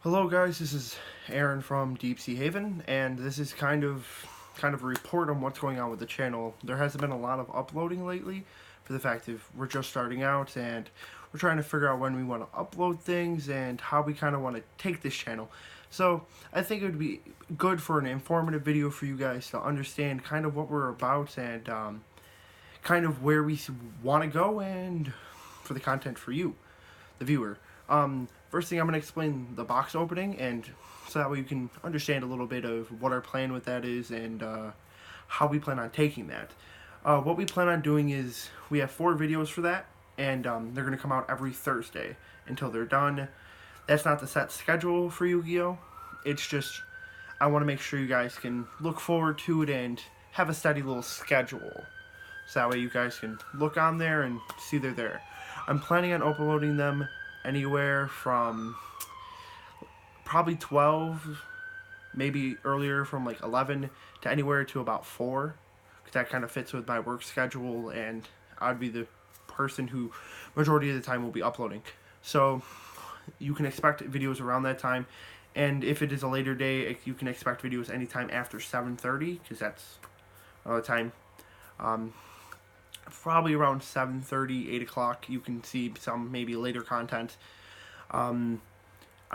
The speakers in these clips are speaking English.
Hello guys, this is Aaron from DeepSeaHaven, and this is kind of a report on what's going on with the channel. There hasn't been a lot of uploading lately for the fact that we're just starting out and we're trying to figure out when we want to upload things and how we kind of want to take this channel. So I think it would be good for an informative video for you guys to understand kind of what we're about and kind of where we want to go and for the content for you, the viewer. First thing I'm going to explain the box opening, and so that way you can understand a little bit of what our plan with that is and how we plan on taking that. What we plan on doing is we have 4 videos for that, and they're going to come out every Thursday until they're done. That's not the set schedule for Yu-Gi-Oh! It's just I want to make sure you guys can look forward to it and have a steady little schedule. So that way you guys can look on there and see they're there. I'm planning on uploading them anywhere from probably 12, maybe earlier from like 11 to anywhere to about 4. Because that kind of fits with my work schedule, and I'd be the person who majority of the time will be uploading. So you can expect videos around that time. And if it is a later day, you can expect videos anytime after 7:30, because that's the time. Probably around 7:30, 8 o'clock, you can see some maybe later content. I'm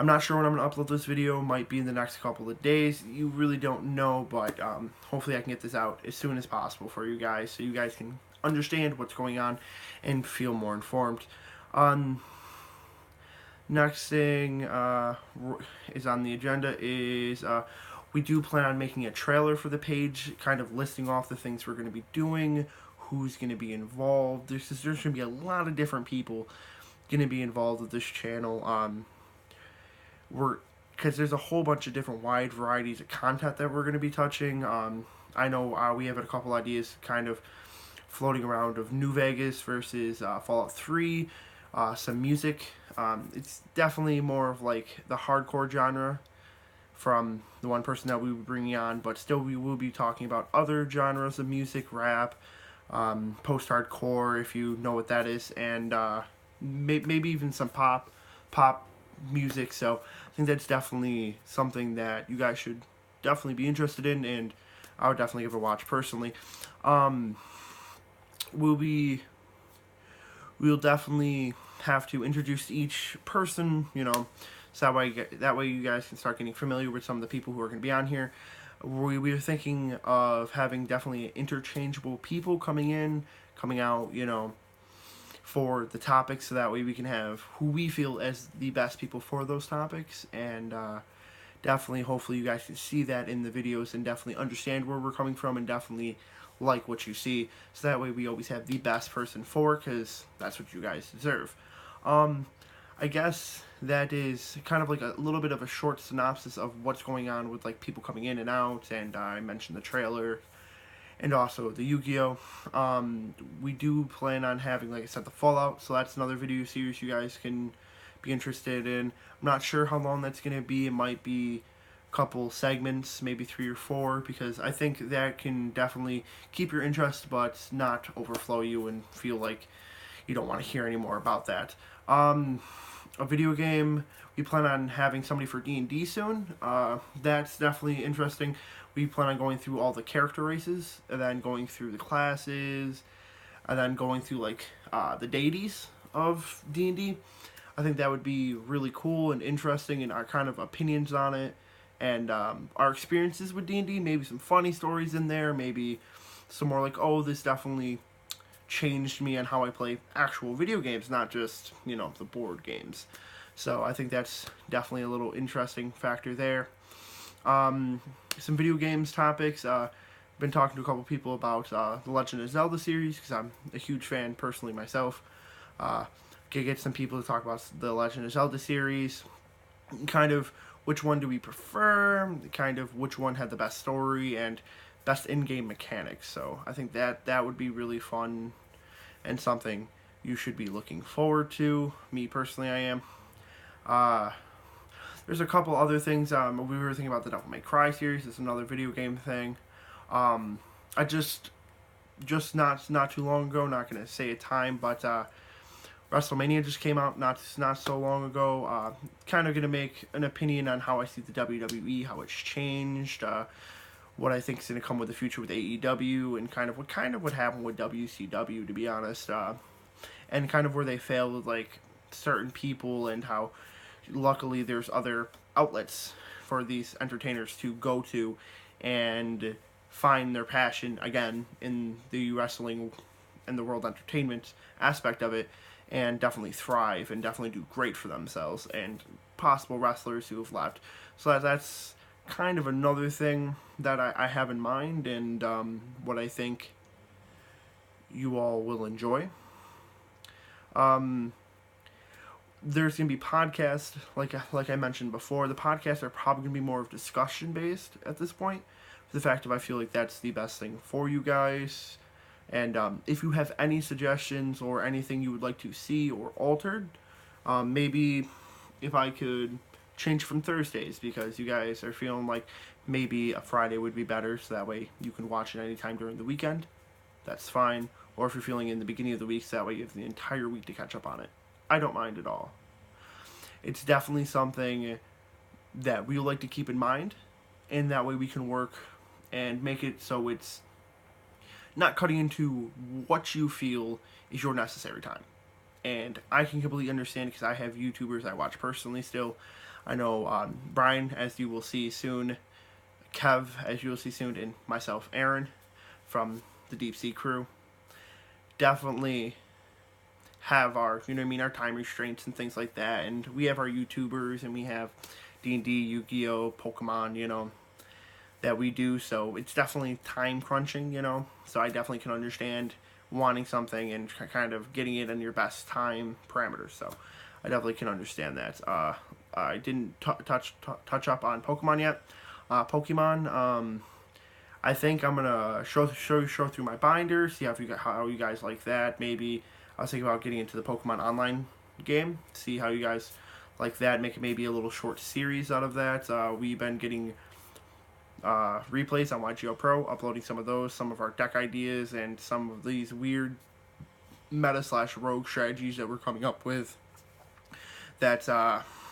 not sure when I'm going to upload this video. Might be in the next couple of days. You really don't know, but hopefully I can get this out as soon as possible for you guys so you guys can understand what's going on and feel more informed. Next thing is on the agenda is we do plan on making a trailer for the page, kind of listing off the things we're going to be doing, who's going to be involved. There's going to be a lot of different people going to be involved with this channel. Because there's a whole bunch of different wide varieties of content that we're going to be touching. I know we have a couple ideas kind of floating around of New Vegas versus Fallout 3, some music. It's definitely more of like the hardcore genre from the one person that we will be bringing on, but still we will be talking about other genres of music, rap, post-hardcore, if you know what that is, and maybe even some pop music. So I think that's definitely something that you guys should definitely be interested in, and I would definitely give it a watch personally. We'll de'll have to introduce each person, so that way you guys can start getting familiar with some of the people who are going to be on here. We were thinking of having definitely interchangeable people coming out, for the topics, so that way we can have who we feel as the best people for those topics, and definitely, hopefully you guys can see that in the videos and definitely understand where we're coming from and definitely like what you see, so that way we always have the best person for, because that's what you guys deserve. I guess that is kind of like a little bit of a short synopsis of what's going on with like people coming in and out, and I mentioned the trailer and also the Yu-Gi-Oh! We do plan on having, like I said, the Fallout, so that's another video series you guys can be interested in. I'm not sure how long that's going to be. It might be a couple segments, maybe 3 or 4, because I think that can definitely keep your interest but not overflow you and feel like you don't want to hear any more about that. A video game, we plan on having somebody for D&D soon. That's definitely interesting. We plan on going through all the character races, and then going through the classes, and then going through like the deities of D&D. I think that would be really cool and interesting, and our kind of opinions on it, and our experiences with D&D. Maybe some funny stories in there, maybe some more like, oh, this definitely changed me on how I play actual video games, not just, the board games. So I think that's definitely a little interesting factor there. Some video games topics. Been talking to a couple people about the Legend of Zelda series, because I'm a huge fan personally myself. Could get some people to talk about the Legend of Zelda series, kind of which one do we prefer, kind of which one had the best story and best in-game mechanics. So I think that would be really fun and something you should be looking forward to. Me personally, I am. There's a couple other things. We were thinking about the Devil May Cry series. It's another video game thing. I just not too long ago, not going to say a time, but WrestleMania just came out not so long ago. Kind of going to make an opinion on how I see the WWE, how it's changed, what I think is going to come with the future with AEW, and kind of what happened with WCW, to be honest, and kind of where they failed with like certain people, and how luckily there's other outlets for these entertainers to go to and find their passion again in the wrestling and the world entertainment aspect of it, and definitely thrive and definitely do great for themselves and possible wrestlers who have left. So that's kind of another thing that I have in mind, and what I think you all will enjoy. There's going to be podcasts, like I mentioned before. The podcasts are probably going to be more of discussion based at this point, for the fact of I feel like that's the best thing for you guys. And if you have any suggestions or anything you would like to see or altered, maybe if I could change from Thursdays, because you guys are feeling like maybe a Friday would be better, so that way you can watch it anytime during the weekend, that's fine. Or if you're feeling in the beginning of the week, so that way you have the entire week to catch up on it. I don't mind at all. It's definitely something that we would like to keep in mind, and that way we can work and make it so it's not cutting into what you feel is your necessary time. And I can completely understand, because I have YouTubers I watch personally still. I know Brian, as you will see soon, Kev, as you will see soon, and myself, Aaron, from the Deep Sea crew, definitely have our, our time restraints and things like that. And we have our YouTubers, and we have D&D, Yu-Gi-Oh, Pokemon, that we do, so it's definitely time crunching, so I definitely can understand wanting something and kind of getting it in your best time parameters, so I definitely can understand that. I didn't touch up on Pokemon yet. I think I'm gonna show through my binder, see how you guys like that. Maybe I was thinking about getting into the Pokemon online game, see how you guys like that, make it maybe a little short series out of that. We've been getting replays on YGO Pro, uploading some of our deck ideas, and some of these weird meta/rogue strategies that we're coming up with, that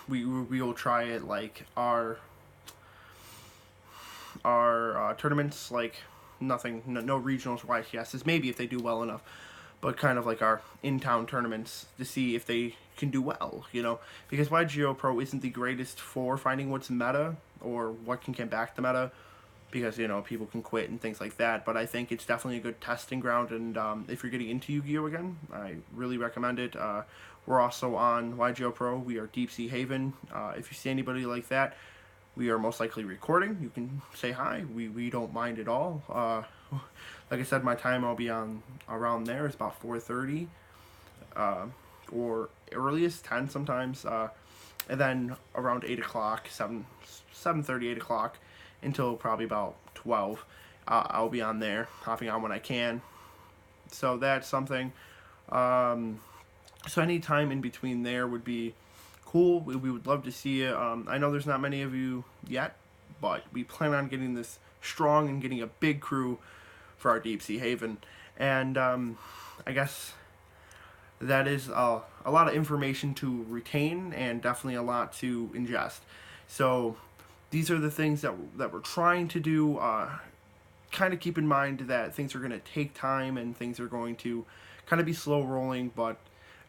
we will try it like our tournaments, like nothing, no regionals, YCSs, maybe if they do well enough, but kind of like our in-town tournaments to see if they can do well, because YGO Pro isn't the greatest for finding what's meta or what can get back the meta, because people can quit and things like that. But I think it's definitely a good testing ground, and if you're getting into Yu-Gi-Oh again, I really recommend it. We're also on YGO Pro. We are DeepSeaHaven. If you see anybody like that, we are most likely recording. You can say hi. We don't mind at all. Like I said, my time I'll be on around there is about 4:30, or earliest 10 sometimes, and then around 8 o'clock, 7:30, 8 o'clock, until probably about 12. I'll be on there, hopping on when I can. So that's something. So any time in between there would be cool. We would love to see you. I know there's not many of you yet, but we plan on getting this strong and getting a big crew for our DeepSeaHaven. And I guess that is a lot of information to retain, and definitely a lot to ingest. So these are the things that we're trying to do. Kind of keep in mind that things are going to take time, and things are going to kind of be slow rolling, but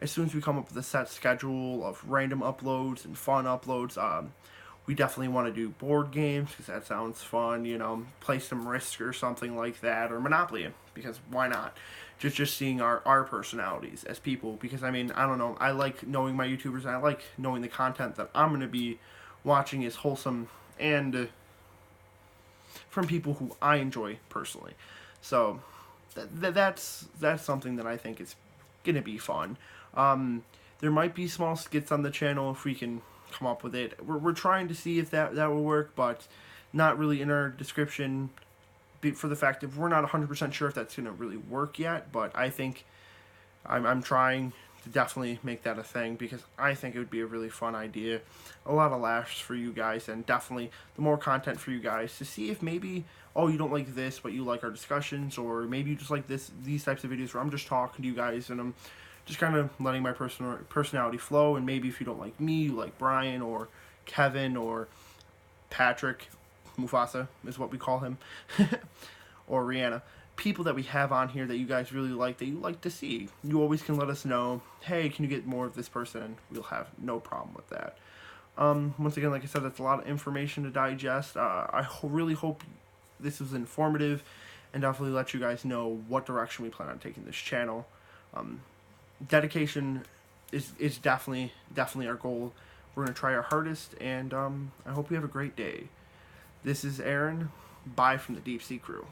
as soon as we come up with a set schedule of random uploads and fun uploads, we definitely want to do board games, because that sounds fun, play some Risk or something like that, or Monopoly, because why not? Just seeing our personalities as people, because I don't know, I like knowing my YouTubers, and I like knowing the content that I'm going to be watching is wholesome and from people who I enjoy personally. So that's something that I think is going to be fun. There might be small skits on the channel if we can come up with it. We're trying to see if that will work, but not really in our description, for the fact that we're not 100% sure if that's going to really work yet. But I think I'm trying to definitely make that a thing, because I think it would be a really fun idea, a lot of laughs for you guys, and definitely the more content for you guys to see if maybe, oh, you don't like this but you like our discussions, or maybe you just like these types of videos where I'm just talking to you guys and I'm just kind of letting my personality flow. And maybe if you don't like me, you like Brian or Kevin or Patrick, Mufasa is what we call him, or Rihanna. People that we have on here that you guys really like, that you like to see. You always can let us know, hey, can you get more of this person? We'll have no problem with that. Once again, like I said, that's a lot of information to digest. Really hope this was informative and definitely let you guys know what direction we plan on taking this channel. Dedication is definitely our goal. We're going to try our hardest, and I hope you have a great day. This is Aaron. Bye from the Deep Sea crew.